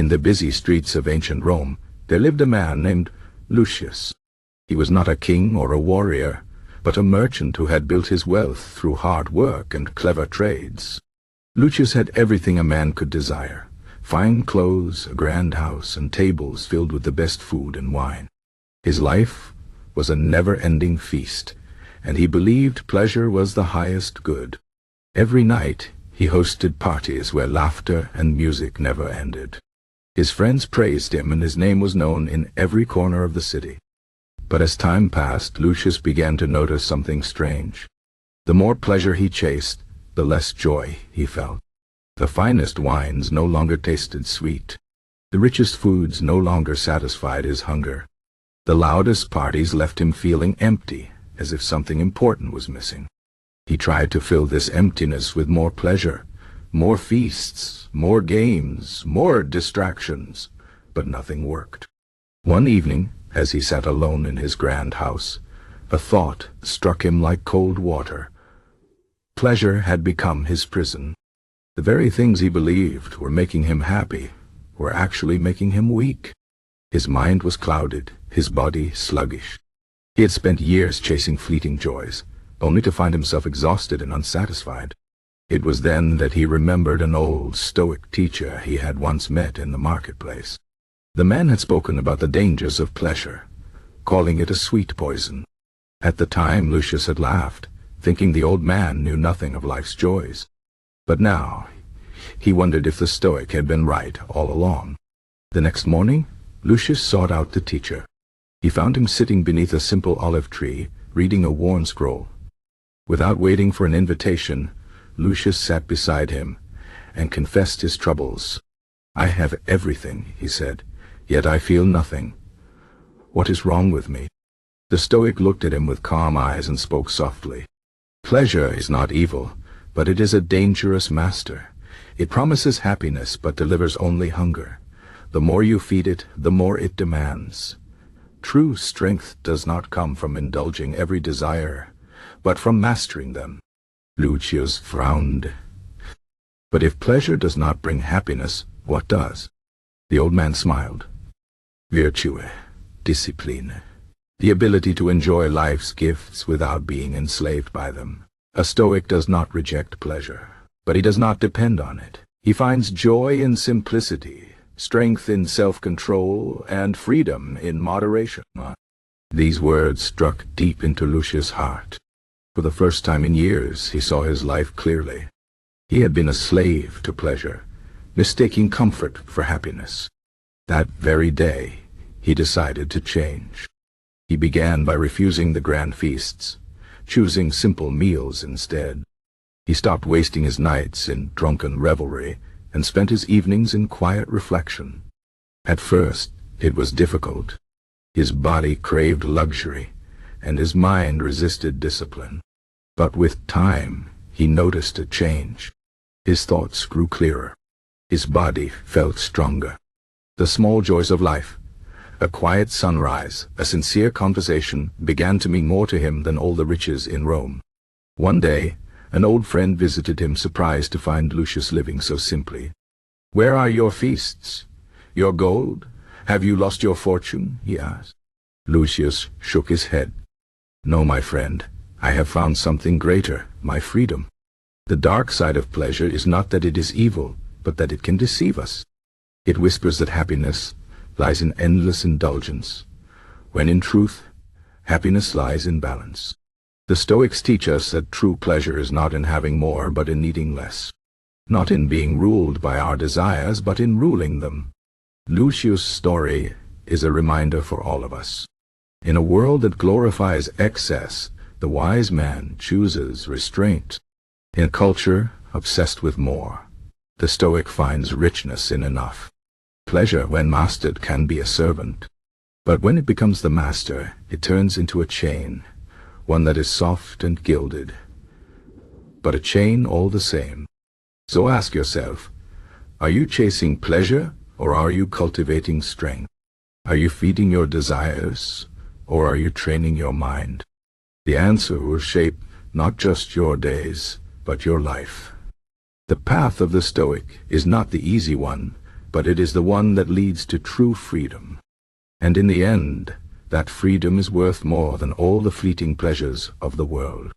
In the busy streets of ancient Rome, there lived a man named Lucius. He was not a king or a warrior, but a merchant who had built his wealth through hard work and clever trades. Lucius had everything a man could desire: fine clothes, a grand house, and tables filled with the best food and wine. His life was a never-ending feast, and he believed pleasure was the highest good. Every night he hosted parties where laughter and music never ended. His friends praised him, and his name was known in every corner of the city. But as time passed, Lucius began to notice something strange. The more pleasure he chased, the less joy he felt. The finest wines no longer tasted sweet. The richest foods no longer satisfied his hunger. The loudest parties left him feeling empty, as if something important was missing. He tried to fill this emptiness with more pleasure, more feasts, more games, more distractions, but nothing worked. One evening, as he sat alone in his grand house, a thought struck him like cold water. Pleasure had become his prison. The very things he believed were making him happy were actually making him weak. His mind was clouded, his body sluggish. He had spent years chasing fleeting joys, only to find himself exhausted and unsatisfied. It was then that he remembered an old Stoic teacher he had once met in the marketplace. The man had spoken about the dangers of pleasure, calling it a sweet poison. At the time, Lucius had laughed, thinking the old man knew nothing of life's joys. But now, he wondered if the Stoic had been right all along. The next morning, Lucius sought out the teacher. He found him sitting beneath a simple olive tree, reading a worn scroll. Without waiting for an invitation, Lucius sat beside him and confessed his troubles. "I have everything," he said, "yet I feel nothing. What is wrong with me?" The Stoic looked at him with calm eyes and spoke softly. "Pleasure is not evil, but it is a dangerous master. It promises happiness but delivers only hunger. The more you feed it, the more it demands. True strength does not come from indulging every desire, but from mastering them." Lucius frowned. "But if pleasure does not bring happiness, what does?" The old man smiled. "Virtue, discipline, the ability to enjoy life's gifts without being enslaved by them. A Stoic does not reject pleasure, but he does not depend on it. He finds joy in simplicity, strength in self-control, and freedom in moderation." These words struck deep into Lucius' heart. For the first time in years, he saw his life clearly. He had been a slave to pleasure, mistaking comfort for happiness. That very day, he decided to change. He began by refusing the grand feasts, choosing simple meals instead. He stopped wasting his nights in drunken revelry and spent his evenings in quiet reflection. At first, it was difficult. His body craved luxury, and his mind resisted discipline. But with time, he noticed a change. His thoughts grew clearer. His body felt stronger. The small joys of life, a quiet sunrise, a sincere conversation, began to mean more to him than all the riches in Rome. One day, an old friend visited him, surprised to find Lucius living so simply. "Where are your feasts? Your gold? Have you lost your fortune?" he asked. Lucius shook his head. "No, my friend. I have found something greater, my freedom. The dark side of pleasure is not that it is evil, but that it can deceive us. It whispers that happiness lies in endless indulgence, when in truth, happiness lies in balance. The Stoics teach us that true pleasure is not in having more, but in needing less. Not in being ruled by our desires, but in ruling them." Lucius' story is a reminder for all of us. In a world that glorifies excess, the wise man chooses restraint. In a culture obsessed with more, the Stoic finds richness in enough. Pleasure, when mastered, can be a servant. But when it becomes the master, it turns into a chain, one that is soft and gilded, but a chain all the same. So ask yourself, are you chasing pleasure, or are you cultivating strength? Are you feeding your desires, or are you training your mind? The answer will shape not just your days, but your life. The path of the Stoic is not the easy one, but it is the one that leads to true freedom. And in the end, that freedom is worth more than all the fleeting pleasures of the world.